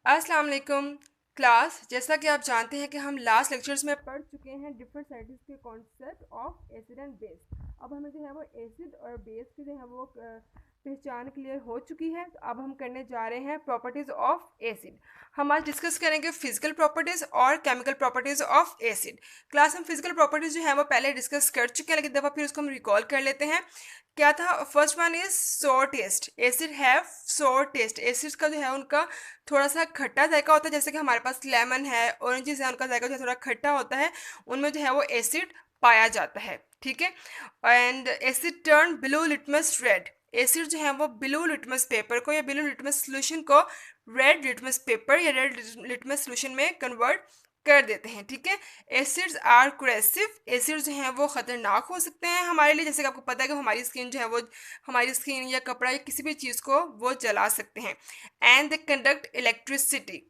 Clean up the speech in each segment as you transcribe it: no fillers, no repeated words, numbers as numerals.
अस्सलाम वालेकुम क्लास। जैसा कि आप जानते हैं कि हम लास्ट लेक्चर्स में पढ़ चुके हैं डिफरेंट साइड्स के concept of acid and base. अब हमें जो है वो एसिड और बेस की जो है वो पहचान क्लियर हो चुकी है। तो अब हम करने जा रहे हैं प्रॉपर्टीज ऑफ एसिड। हम आज डिस्कस करेंगे फिजिकल प्रॉपर्टीज और chemical properties of acid. Class हम फिजिकल प्रॉपर्टीज जो है वो पहले डिस्कस कर चुके हैं, लेकिन दफ़ा फिर उसको हम रिकॉल कर लेते हैं। क्या था? फर्स्ट वन इज सोर टेस्ट। एसिड हैव सोर टेस्ट। एसिड का जो है उनका थोड़ा सा खट्टा जायका होता है, जैसे कि हमारे पास लेमन है, ऑरेंजेस है, उनका जायका जो है थोड़ा खट्टा होता है। उनमें जो है वो एसिड पाया जाता है। ठीक है। And asset turn blue litmus red. Acid जो है वो ब्लू लिटमस पेपर को या ब्लू लिटमस सोल्यूशन को रेड लिटमस पेपर या रेड लिटमस सोल्यूशन में कन्वर्ट कर देते हैं। ठीक है। Acids are क्रेसिव। एसिड जो हैं वो खतरनाक हो सकते हैं हमारे लिए, जैसे कि आपको पता है कि हमारी स्किन जो है वो हमारी स्किन या कपड़ा या किसी भी चीज़ को वो जला सकते हैं। And they conduct electricity.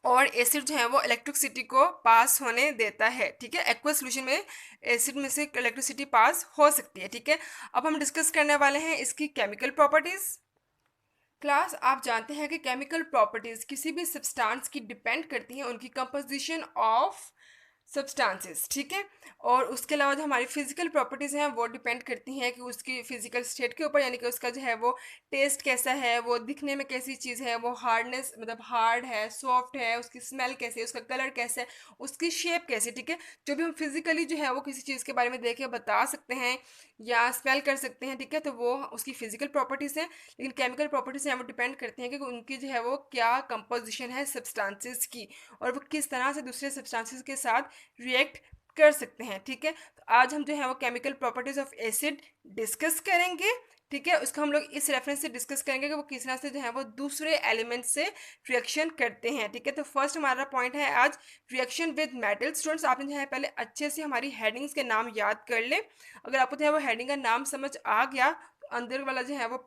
और एसिड जो है वो इलेक्ट्रिसिटी को पास होने देता है। ठीक है। एक्वस सोल्यूशन में एसिड में से इलेक्ट्रिसिटी पास हो सकती है। ठीक है। अब हम डिस्कस करने वाले हैं इसकी केमिकल प्रॉपर्टीज। क्लास, आप जानते हैं कि केमिकल प्रॉपर्टीज किसी भी सब्सटेंस की डिपेंड करती हैं उनकी कंपोजिशन ऑफ सब्सटेंसेस। ठीक है। और उसके अलावा जो हमारी फिजिकल प्रॉपर्टीज़ हैं वो डिपेंड करती हैं कि उसकी फिजिकल स्टेट के ऊपर, यानी कि उसका जो है वो टेस्ट कैसा है, वो दिखने में कैसी चीज़ है, वो हार्डनेस मतलब हार्ड है, सॉफ्ट है, उसकी स्मेल कैसी है, उसका कलर कैसा है, उसकी शेप कैसी। ठीक है। जो भी हम फिजिकली जो है वो किसी चीज़ के बारे में देख के बता सकते हैं या स्मेल कर सकते हैं। ठीक है। तो वो उसकी फिजिकल प्रॉपर्टीज़ हैं। लेकिन केमिकल प्रॉपर्टीज़ हैं वो डिपेंड करती हैं कि उनकी जो है वो क्या कंपोजिशन है सब्सटेंसेस की, और वो किस तरह से दूसरे सब्सटेंसेस के साथ रिएक्ट कर सकते हैं। ठीक है। तो आज हम जो है वो chemical properties of acid discuss करेंगे। ठीक है। उसको हम लोग इस रेफरेंस से डिस्कस करेंगे कि वो किस तरह से जो है वो दूसरे एलिमेंट से रिएक्शन करते हैं। ठीक है। तो फर्स्ट हमारा पॉइंट है आज रिएक्शन विद मेटल। स्टूडेंट्स, आपने जो है पहले अच्छे से हमारी हेडिंग्स के नाम याद कर ले। अगर आपको जो है वो हेडिंग का नाम समझ आ गया तो अंदर वाला जो है वो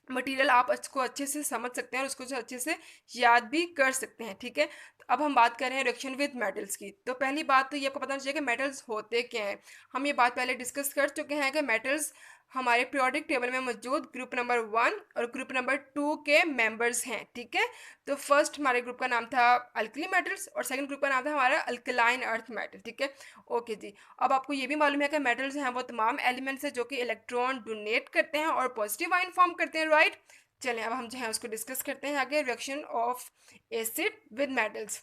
मटेरियल आप इसको अच्छे से समझ सकते हैं और उसको जो अच्छे से याद भी कर सकते हैं। ठीक है। तो अब हम बात कर रहे हैं रिएक्शन विद मेटल्स की। तो पहली बात तो ये आपको पता चाहिए कि मेटल्स होते क्या हैं। हम ये बात पहले डिस्कस कर चुके हैं कि मेटल्स हमारे पीरियोडिक टेबल में मौजूद ग्रुप नंबर 1 और ग्रुप नंबर 2 के मेंबर्स हैं। ठीक है। तो फर्स्ट हमारे ग्रुप का नाम था अल्कली मेटल्स और सेकंड ग्रुप का नाम था हमारा अल्कलाइन अर्थ मेटल। ठीक है। ओके जी। अब आपको ये भी मालूम है कि मेटल्स हैं वो तमाम एलिमेंट्स हैं जो कि इलेक्ट्रॉन डोनेट करते हैं और पॉजिटिव आयन फॉर्म करते हैं। राइट। चलें अब हम जो है उसको डिस्कस करते हैं आगे। Reaction of acid with metals.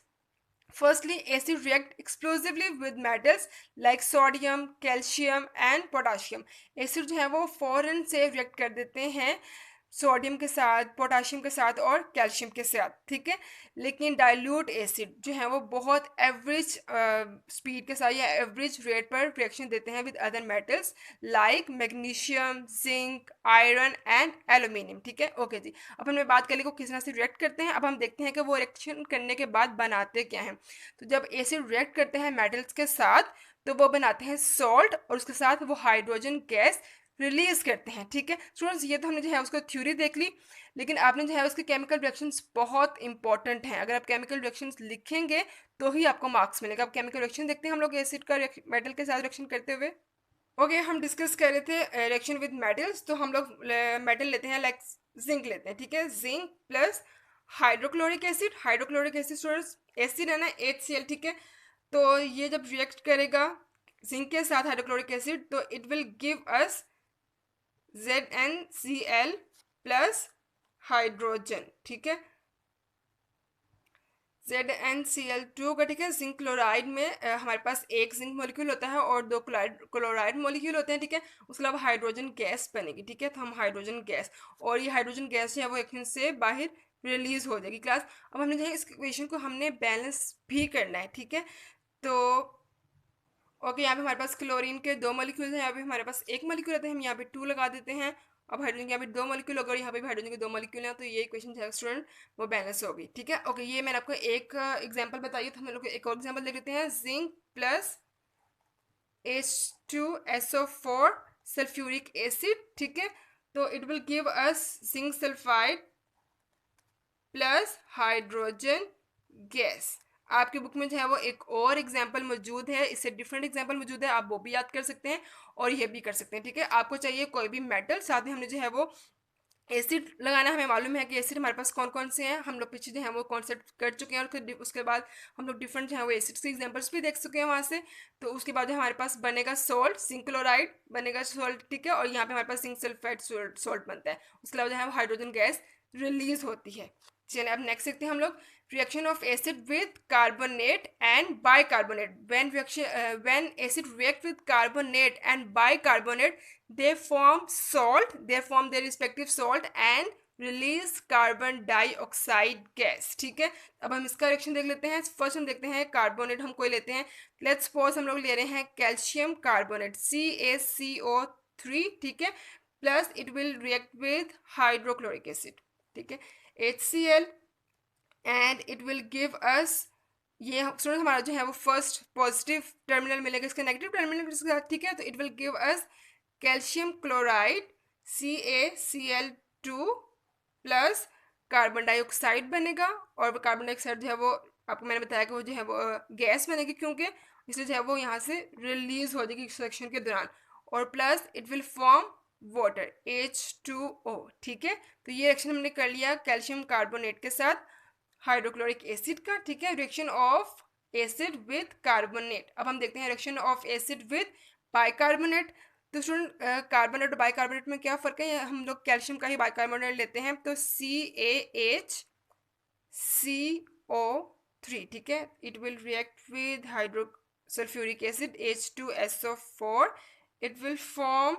Firstly acid react explosively with metals like sodium, calcium and potassium. Acid जो है वो फौरन से रिएक्ट कर देते हैं सोडियम के साथ, पोटाशियम के साथ और कैल्शियम के साथ। ठीक है। लेकिन डाइल्यूट एसिड जो है वो बहुत एवरेज स्पीड के साथ या एवरेज रेट पर रिएक्शन देते हैं with other metals like magnesium, zinc, iron and aluminium. ठीक है। ओके जी। अब हमने बात कर ली को किस तरह से रिएक्ट करते हैं। अब हम देखते हैं कि वो रिएक्शन करने के बाद बनाते क्या हैं। तो जब एसिड रिएक्ट करते हैं मेटल्स के साथ तो वो बनाते हैं सॉल्ट और उसके साथ वो हाइड्रोजन गैस रिलीज करते हैं। ठीक है। स्टूडेंट्स, ये तो हमने जो है उसको थ्योरी देख ली, लेकिन आपने जो है उसके केमिकल रिएक्शंस बहुत इंपॉर्टेंट हैं। अगर आप केमिकल रिएक्शंस लिखेंगे तो ही आपको मार्क्स मिलेगा। अब केमिकल रिएक्शन देखते हैं हम लोग एसिड का मेटल के साथ रिएक्शन करते हुए। ओके, हम डिस्कस कर रहे थे रिएक्शन विद मेटल्स। तो हम लोग मेटल लेते हैं लाइक जिंक लेते हैं। ठीक है। Zinc plus hydrochloric acid. Hydrochloric acid students acid है ना, HCl। ठीक है। तो ये जब रिएक्ट करेगा जिंक के साथ हाइड्रोक्लोरिक एसिड तो it will give us ZnCl plus hydrogen. ठीक है। ZnCl2 का। ठीक है। जिंक क्लोराइड में हमारे पास एक जिंक मॉलिक्यूल होता है और दो क्लोराइड मॉलिक्यूल होते हैं। ठीक है। उसके अलावा हाइड्रोजन गैस बनेगी। ठीक है। तो हम हाइड्रोजन गैस, और ये हाइड्रोजन गैस जो है वो एक से बाहर रिलीज हो जाएगी। क्लास, अब हमने जो है इस इक्वेशन को हमने बैलेंस भी करना है। ठीक है। तो ओके, यहाँ पे हमारे पास क्लोरीन के दो मॉलिक्यूल हैं, यहाँ पे हमारे पास एक मॉलिक्यूल रहता है, हम यहाँ पे 2 लगा देते हैं। अब हाइड्रोजन के यहाँ पे दो मॉलिक्यूल होगा और यहाँ पे भी हाइड्रोजन के दो मॉलिक्यूल हैं, तो ये इक्वेशन जो है स्टूडेंट वो बैलेंस होगी। ठीक है। ओके, ये मैंने आपको एक एग्जांपल बताई, तो हम लोग एक और एग्जांपल देख लेते हैं। Zinc plus H2SO4 sulphuric acid. ठीक है। तो it will give us zinc sulphide plus hydrogen gas. आपकी बुक में जो है वो एक और एग्जाम्पल मौजूद है, इससे डिफरेंट एग्जाम्पल मौजूद है, आप वो भी याद कर सकते हैं और ये भी कर सकते हैं। ठीक है। आपको चाहिए कोई भी मेटल, साथ में हमने जो है वो एसिड लगाना हमें मालूम है कि एसिड हमारे पास कौन कौन से हैं, हम लोग पीछे जो है वो कॉन्सेप्ट कर चुके हैं, और फिर उसके बाद हम लोग डिफरेंट जो है वो एसिड्स के एग्जांपल्स भी देख चुके हैं वहाँ से। तो उसके बाद हमारे पास बनेगा सॉल्ट, जिंक क्लोराइड बनेगा सॉल्ट, ठीक है, और यहाँ पे हमारे पास जिंक सल्फाइड सॉल्ट बनता है। उसके अलावा जो है हाइड्रोजन गैस रिलीज होती है। चलिए अब नेक्स्ट देखते हैं हम लोग, reaction of acid with carbonate and bicarbonate. When acid react with carbonate and bicarbonate, they form salt, they form their respective salt and release carbon dioxide gas, ठीक है। अब हम इसका रिएक्शन देख लेते हैं। फर्स्ट हम देखते हैं कार्बोनेट, हम कोई लेते हैं, लेट्स सपोज हम लोग ले रहे हैं कैल्शियम कार्बोनेट CaCO3, ठीक है, plus it will react with hydrochloric acid, ठीक है, HCl, and it will give अस, ये स्टूडेंट हमारा जो है वो फर्स्ट पॉजिटिव टर्मिनल मिलेगा इसका नेगेटिव टर्मिनल इसके साथ, ठीक है। तो it will give us calcium chloride CaCl2 plus carbon dioxide बनेगा, और कार्बन डाइऑक्साइड जो है वो आपको मैंने बताया कि वो जो है वो गैस बनेगी, क्योंकि इसलिए जो है वो यहाँ से रिलीज हो जाएगी एक्सट्रैक्शन के दौरान, और plus it will form water H2O, ठीक है। तो ये रिएक्शन हमने कर लिया कैल्शियम कार्बोनेट के साथ हाइड्रोक्लोरिक एसिड का, ठीक है, reaction of acid with carbonate. अब हम देखते हैं reaction of acid with bicarbonate. तो स्टूडेंट कार्बोनेट और बाइकार्बोनेट में क्या फ़र्क है, हम लोग कैल्शियम का ही बाइकार्बोनेट लेते हैं, तो CaHCO3, ठीक है, it will react with hydro sulphuric acid H2SO4, it will form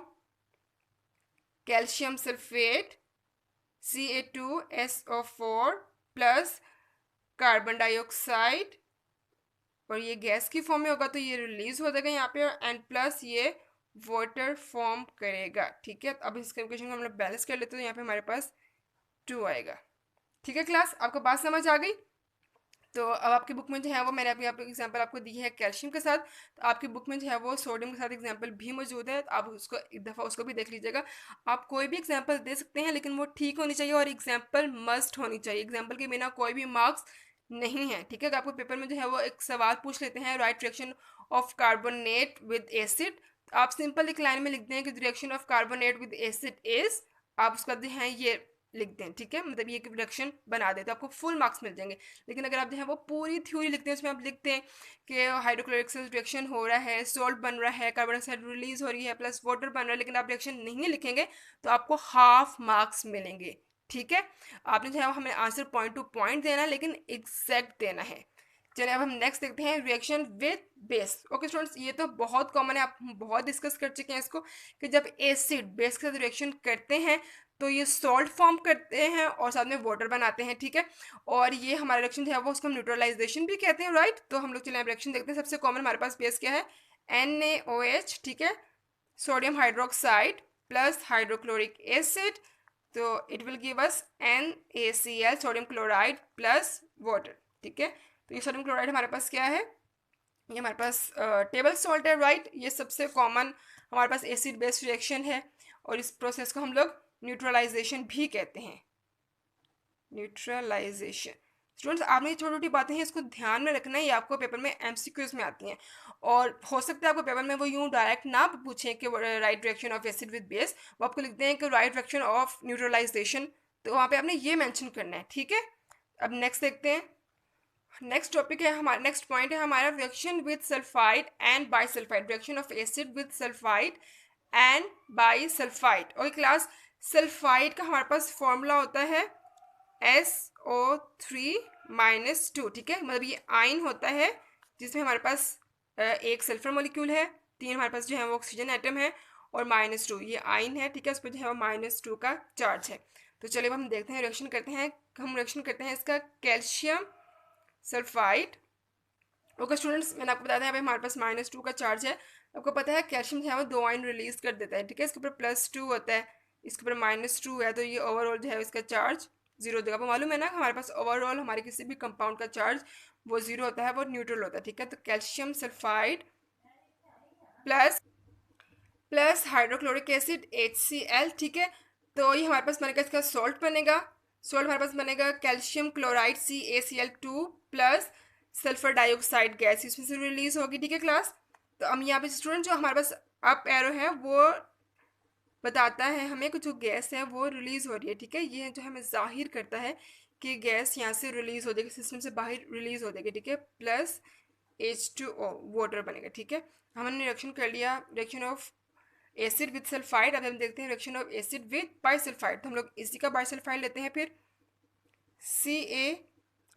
calcium sulphate Ca2SO4 plus carbon dioxide, और ये गैस की फॉर्म में होगा तो ये रिलीज हो जाएगा यहाँ पे, एंड प्लस ये वाटर फॉर्म करेगा, ठीक है। अब इस इक्वेशन को हम लोग बैलेंस कर लेते हैं, तो यहाँ पे हमारे पास 2 आएगा, ठीक है क्लास, आपको बात समझ आ गई। तो अब आपकी बुक में जो है वो मैंने अभी आपको एग्जांपल आपको दी है कैल्शियम के साथ, तो आपकी बुक में जो है वो सोडियम के साथ एग्जांपल भी मौजूद है, तो आप उसको एक दफ़ा उसको भी देख लीजिएगा। आप कोई भी एग्जांपल दे सकते हैं, लेकिन वो ठीक होनी चाहिए और एग्जांपल मस्ट होनी चाहिए, एग्जांपल के बिना कोई भी मार्क्स नहीं है, ठीक है। तो आपको पेपर में जो है वो एक सवाल पूछ लेते हैं, right reaction of carbonate with acid, आप सिंपल एक लाइन में लिखते हैं कि reaction of carbonate with acid is, आप उसका जो है ये लिख दें, ठीक है, मतलब ये रिडक्शन बना दें तो आपको फुल मार्क्स मिल जाएंगे। लेकिन अगर आप जो है वो पूरी थ्योरी लिखते हैं, उसमें आप लिखते हैं कि हाइड्रोक्लोरिक से रिएक्शन हो रहा है, सॉल्ट बन रहा है, कार्बन डाइऑक्साइड रिलीज हो रही है, प्लस वाटर बन रहा है, लेकिन आप रिएक्शन नहीं लिखेंगे तो आपको हाफ मार्क्स मिलेंगे, ठीक है। आपने जो है हमें आंसर पॉइंट टू पॉइंट देना है, लेकिन एग्जैक्ट देना है। चलिए अब हम नेक्स्ट देखते हैं reaction with base. Okay students, ये तो बहुत कॉमन है, आप बहुत डिस्कस कर चुके हैं इसको, कि जब एसिड बेस के साथ रिएक्शन करते हैं तो ये सॉल्ट फॉर्म करते हैं और साथ में वाटर बनाते हैं, ठीक है। और ये हमारा रिएक्शन जो है वो उसको हम न्यूट्रलाइजेशन भी कहते हैं, राइट। तो हम लोग चलिए रिएक्शन देखते हैं। सबसे कॉमन हमारे पास बेस क्या है, NaOH, ठीक है, sodium hydroxide plus hydrochloric acid, तो it will give us NaCl, sodium chloride plus water, ठीक है। तो ये सोडियम क्लोराइड हमारे पास क्या है, ये हमारे पास टेबल सॉल्ट है, राइट। ये सबसे कॉमन हमारे पास एसिड बेस्ड रिएक्शन है, और इस प्रोसेस को हम लोग न्यूट्रलाइजेशन भी कहते हैं, न्यूट्रलाइजेशन। स्टूडेंट्स, आपने छोटी छोटी बातें हैं, इसको ध्यान में रखना है, ये आपको पेपर में MCQs में आती हैं, और हो सकता है आपको पेपर में वो यूं डायरेक्ट ना पूछें कि right reaction of acid with base, वो आपको लिखते हैं कि राइट रिएक्शन ऑफ न्यूट्रलाइजेशन, तो वहाँ पे आपने ये मेंशन करना है, ठीक है। अब नेक्स्ट देखते हैं, नेक्स्ट टॉपिक है हमारा, नेक्स्ट पॉइंट है हमारा reaction with sulphide and bisulphide, reaction of acid with sulphide and bisulphide. Okay class, sulphide का हमारे पास फॉर्मूला होता है SO3-2, ठीक है, मतलब ये आयन होता है जिसमें हमारे पास एक सल्फर मॉलिक्यूल है, 3 हमारे पास जो है वो ऑक्सीजन एटम है, और -2 ये आयन है, ठीक है, उस पर जो है वो -2 का चार्ज है। तो चलिए अब हम देखते हैं, रिएक्शन करते हैं, हम रिएक्शन करते हैं इसका कैल्शियम सल्फाइड। ओके स्टूडेंट्स, मैंने आपको बताया था यहाँ पे हमारे पास -2 का चार्ज है। आपको पता है कैल्शियम जो है वो 2 आयन रिलीज कर देता है, ठीक है, इसके ऊपर +2 होता है, इसके ऊपर -2 है, तो ये ओवरऑल जो है इसका चार्ज 0 देगा। आपको मालूम है ना, हमारे पास ओवरऑल हमारे किसी भी कंपाउंड का चार्ज वो 0 होता है, वो न्यूट्रल होता है, ठीक है। तो calcium sulphide plus plus hydrochloric acid HCl, ठीक है। तो ये हमारे पास बनेगा, इसका सॉल्ट बनेगा, सॉल्ट हमारे पास बनेगा calcium chloride CaCl2 plus sulphur dioxide gas इसमें से रिलीज होगी, ठीक है क्लास। तो हम यहाँ पे स्टूडेंट जो हमारे पास अप एरो है वो बताता है हमें कि जो गैस है वो रिलीज हो रही है, ठीक है। ये जो हमें जाहिर करता है कि गैस यहाँ से रिलीज हो जाएगी, सिस्टम से बाहर रिलीज हो जाएगी, ठीक है। प्लस H2O वाटर बनेगा, ठीक है। हमने रिएक्शन कर लिया, reaction of acid with sulphide. अब हम देखते हैं reaction of acid with bisulphide, तो हम लोग इसी का बाइसल्फाइड लेते हैं फिर Ca।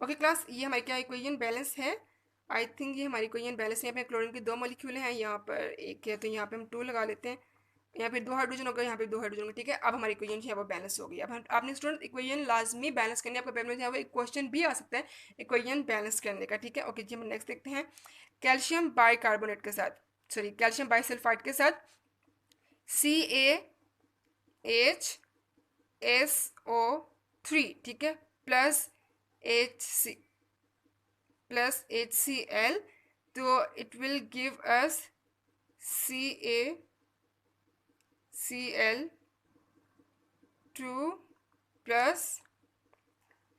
ओके क्लास, ये हमारी क्या इक्वेशन बैलेंस है, आई थिंक ये हमारी इक्वेशन बैलेंस है। यहाँ पे क्लोरीन के दो मॉलिक्यूल हैं, यहाँ पर एक है तो यहाँ पे हम 2 लगा लेते हैं। यहाँ पे 2 हाइड्रोजन होगा, यहाँ पे 2 हाइड्रोजन होगा, ठीक है। अब हमारी इक्वेशन जो है वो बैलेंस हो गई। अब हम आपने स्टूडेंट इक्वेशन लाजमी बैलेंस करनी है, आपका पेपर में जो है वो एक क्वेश्चन भी आ सकता है इक्वेशन बैलेंस करने का, ठीक है। ओके जी, हम नेक्स्ट देखते हैं। कैल्शियम बाइकार्बोनेट के साथ, सॉरी कैल्शियम बाइसल्फाइड के साथ CaHSO3, ठीक है, प्लस HC प्लस HCl, तो it will give us CaCl2 plus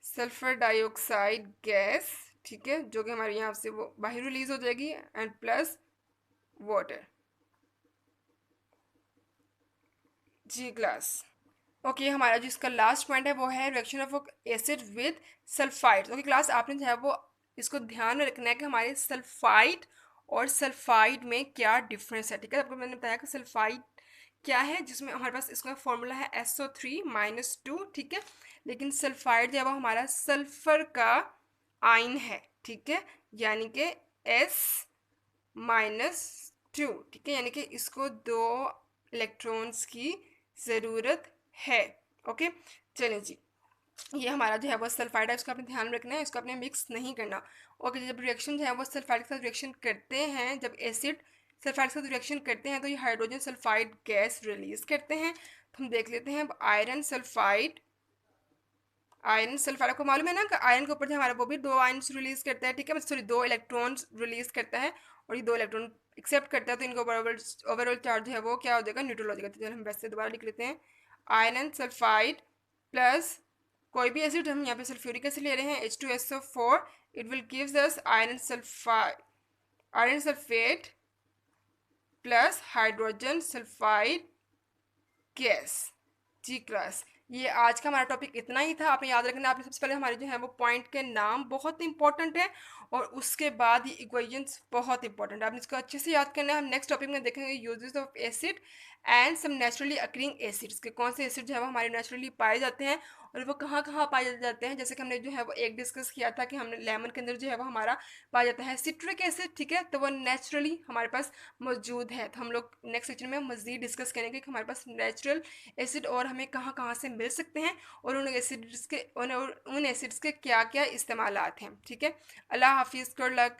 sulphur dioxide gas, ठीक है, जो कि हमारे यहाँ से वो बाहर रिलीज हो जाएगी, एंड प्लस वाटर। जी क्लास, ओके हमारा जो इसका लास्ट पॉइंट है वो है reaction of acid with sulphide. Okay class, आपने जो है वो इसको ध्यान में रखना है कि हमारे सल्फाइड और सल्फाइड में क्या डिफरेंस है, ठीक है। आपको मैंने बताया कि सल्फाइड क्या है, जिसमें हमारे पास इसका फॉर्मूला है SO3-2, ठीक है। लेकिन सल्फाइड जो है वो हमारा सल्फर का आयन है, ठीक है, यानी कि S-2, ठीक है, यानी कि इसको 2 इलेक्ट्रॉन्स की ज़रूरत है। ओके, चलें जी, ये हमारा जो है वो सल्फाइड है, इसको आपने ध्यान में रखना है, इसको आपने मिक्स नहीं करना। ओके, जब रिएक्शन जो है वो सल्फाइड के साथ रिएक्शन करते हैं, जब एसिड सल्फाइड के साथ रिएक्शन करते हैं तो ये हाइड्रोजन सल्फाइड गैस रिलीज करते हैं। तो हम देख लेते हैं अब आयरन सल्फाइड, आपको मालूम है ना कि आयरन के ऊपर जो हमारा वो भी 2 आयन्स रिलीज करता है, ठीक है, सॉरी 2 इलेक्ट्रॉन्स रिलीज करता है, और ये 2 इलेक्ट्रॉन एक्सेप्ट करता है, तो इनका ओवरऑल चार्ज है वो क्या हो जाएगा, न्यूट्रल हो जाएगा। तो चलो हम वैसे दोबारा लिख लेते हैं, आयरन सल्फाइड प्लस कोई भी एसिड, हम यहाँ पे सल्फ्यूरिक एसिड ले रहे हैं H2SO4, it will gives us iron sulphate plus hydrogen sulphide gas. जी क्लास, ये आज का हमारा टॉपिक इतना ही था। आपने याद रखना, आपने सबसे पहले हमारे जो है वो पॉइंट के नाम बहुत इंपॉर्टेंट है, और उसके बाद ये इक्वेशंस बहुत इंपॉर्टेंट है, आपने इसको अच्छे से याद करना है। हम नेक्स्ट टॉपिक में देखेंगे uses of acid and some naturally occurring acids, के कौन से एसिड जो है वो हमारे नेचुरली पाए जाते हैं और वो कहाँ कहाँ पाए जाते हैं। जैसे कि हमने जो है वो एक डिस्कस किया था कि हमने लेमन के अंदर जो है वो हमारा पाया जाता है सिट्रिक एसिड, ठीक है, तो वो नेचुरली हमारे पास मौजूद है। तो हम लोग नेक्स्ट सेक्शन में मज़ीद डिस्कस करेंगे कि हमारे पास नेचुरल एसिड और हमें कहाँ कहाँ से मिल सकते हैं, और उन एसिड्स के क्या क्या इस्तेमालात हैं, ठीक है। अल्लाह हाफिज़, गुड लक।